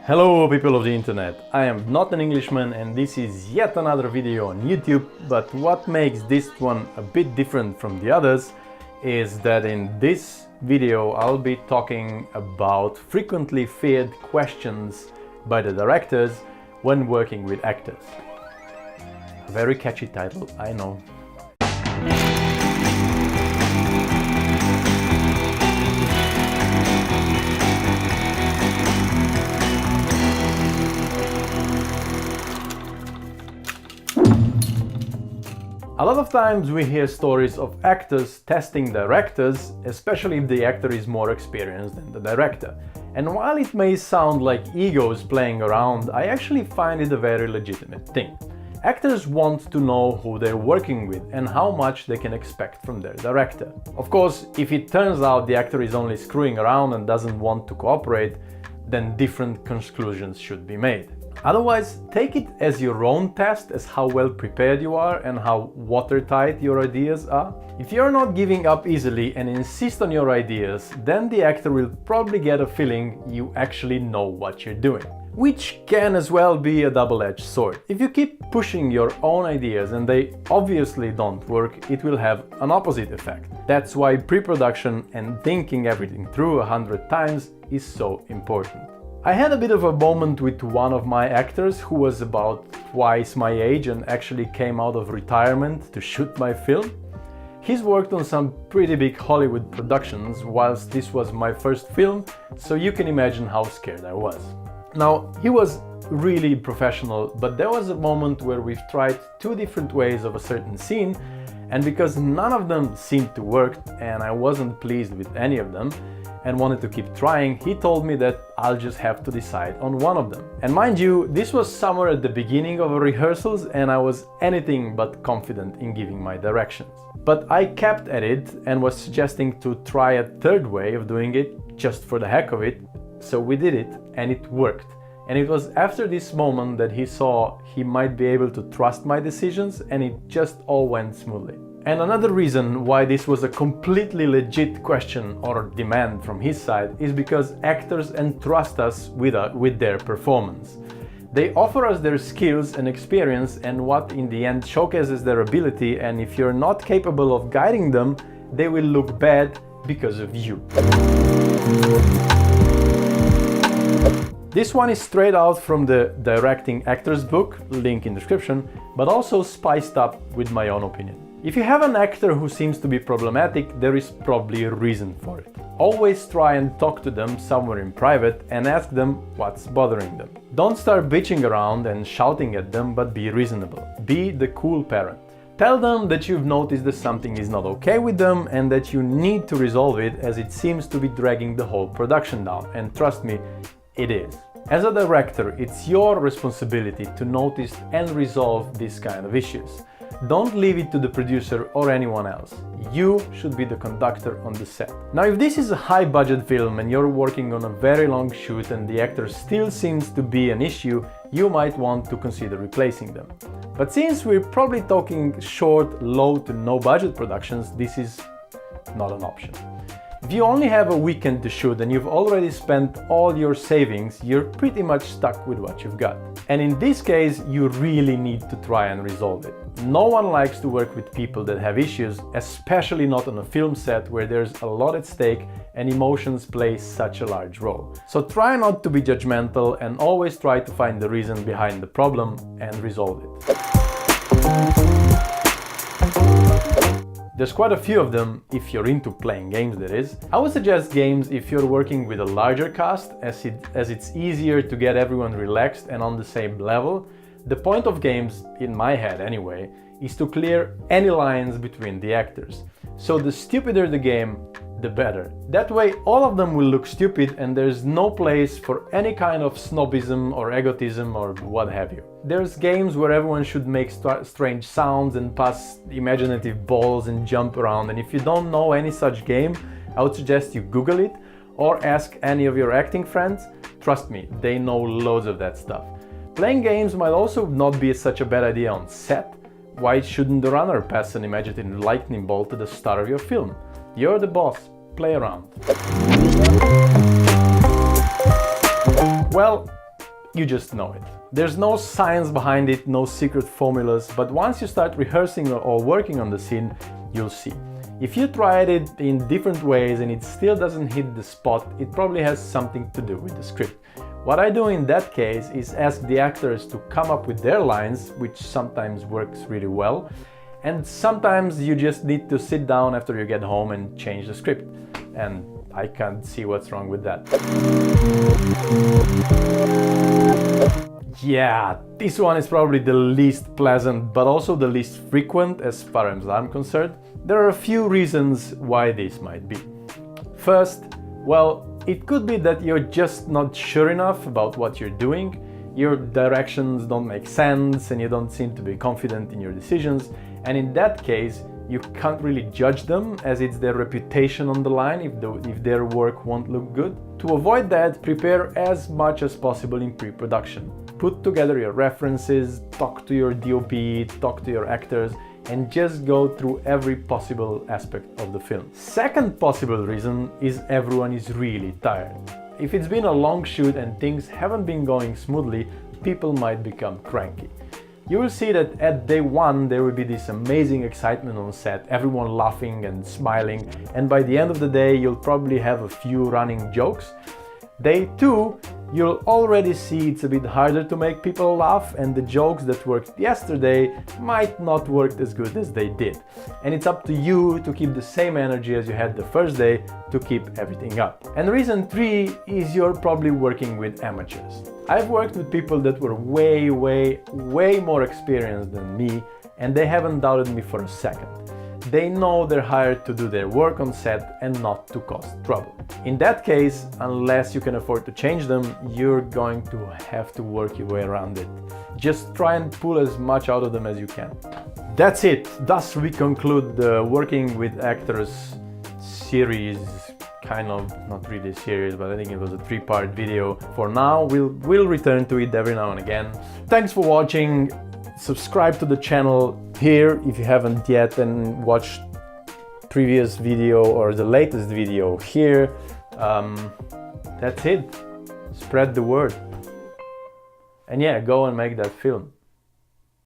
Hello people of the internet, I am not an Englishman and this is yet another video on YouTube, but what makes this one a bit different from the others is that in this video I'll be talking about frequently feared questions by the directors when working with actors. A very catchy title, I know. A lot of times we hear stories of actors testing directors, especially if the actor is more experienced than the director. And while it may sound like egos playing around, I actually find it a very legitimate thing. Actors want to know who they're working with and how much they can expect from their director. Of course, if it turns out the actor is only screwing around and doesn't want to cooperate, then different conclusions should be made. Otherwise, take it as your own test as how well prepared you are and how watertight your ideas are. If you're not giving up easily and insist on your ideas, then the actor will probably get a feeling you actually know what you're doing. Which can as well be a double-edged sword. If you keep pushing your own ideas and they obviously don't work, it will have an opposite effect. That's why pre-production and thinking everything through 100 times is so important. I had a bit of a moment with one of my actors who was about twice my age and actually came out of retirement to shoot my film. He's worked on some pretty big Hollywood productions, whilst this was my first film, so you can imagine how scared I was. Now, he was really professional, but there was a moment where we've tried two different ways of a certain scene, and because none of them seemed to work and I wasn't pleased with any of them, and wanted to keep trying, he told me that I'll just have to decide on one of them. And mind you, this was somewhere at the beginning of rehearsals and I was anything but confident in giving my directions. But I kept at it and was suggesting to try a third way of doing it just for the heck of it. So we did it and it worked. And it was after this moment that he saw he might be able to trust my decisions and it just all went smoothly. And another reason why this was a completely legit question or demand from his side is because actors entrust us with their performance. They offer us their skills and experience and what in the end showcases their ability, and if you're not capable of guiding them, they will look bad because of you. This one is straight out from the Directing Actors book, link in description, but also spiced up with my own opinion. If you have an actor who seems to be problematic, there is probably a reason for it. Always try and talk to them somewhere in private and ask them what's bothering them. Don't start bitching around and shouting at them, but be reasonable. Be the cool parent. Tell them that you've noticed that something is not okay with them and that you need to resolve it, as it seems to be dragging the whole production down, and trust me, it is. As a director, it's your responsibility to notice and resolve these kind of issues. Don't leave it to the producer or anyone else. You should be the conductor on the set. Now, if this is a high-budget film and you're working on a very long shoot and the actor still seems to be an issue, you might want to consider replacing them. But since we're probably talking short, low to no budget productions, this is not an option. If you only have a weekend to shoot and you've already spent all your savings, you're pretty much stuck with what you've got. And in this case, you really need to try and resolve it. No one likes to work with people that have issues, especially not on a film set where there's a lot at stake and emotions play such a large role. So try not to be judgmental and always try to find the reason behind the problem and resolve it. There's quite a few of them if you're into playing games, that is. I would suggest games if you're working with a larger cast, as it's easier to get everyone relaxed and on the same level. The point of games, in my head anyway, is to clear any lines between the actors. So the stupider the game, the better. That way all of them will look stupid and there's no place for any kind of snobism or egotism or what have you. There's games where everyone should make strange sounds and pass imaginative balls and jump around, and if you don't know any such game, I would suggest you Google it or ask any of your acting friends. Trust me, they know loads of that stuff. Playing games might also not be such a bad idea on set. Why shouldn't the runner pass an imaginative lightning bolt to the star of your film? You're the boss, play around. Well, you just know it. There's no science behind it, no secret formulas, but once you start rehearsing or working on the scene, you'll see. If you tried it in different ways and it still doesn't hit the spot, it probably has something to do with the script. What I do in that case is ask the actors to come up with their lines, which sometimes works really well, and sometimes you just need to sit down after you get home and change the script. And I can't see what's wrong with that. Yeah, this one is probably the least pleasant, but also the least frequent as far as I'm concerned. There are a few reasons why this might be. First, well, it could be that you're just not sure enough about what you're doing. Your directions don't make sense and you don't seem to be confident in your decisions. And in that case, you can't really judge them, as it's their reputation on the line if their work won't look good. To avoid that, prepare as much as possible in pre-production. Put together your references, talk to your DOP, talk to your actors, and just go through every possible aspect of the film. Second possible reason is everyone is really tired. If it's been a long shoot and things haven't been going smoothly, people might become cranky. You will see that at day one there will be this amazing excitement on set, everyone laughing and smiling, and by the end of the day you'll probably have a few running jokes. Day two, you'll already see it's a bit harder to make people laugh, and the jokes that worked yesterday might not work as good as they did. And it's up to you to keep the same energy as you had the first day to keep everything up. And reason three is you're probably working with amateurs. I've worked with people that were way more experienced than me, and they haven't doubted me for a second. They know they're hired to do their work on set and not to cause trouble. In that case, unless you can afford to change them, you're going to have to work your way around it. Just try and pull as much out of them as you can. That's it. Thus we conclude the Working with Actors series. Kind of, not really series, but I think it was a 3-part video. For now, we'll return to it every now and again. Thanks for watching. Subscribe to the channel here if you haven't yet, and watch previous video or the latest video here. That's it. Spread the word. And yeah, go and make that film.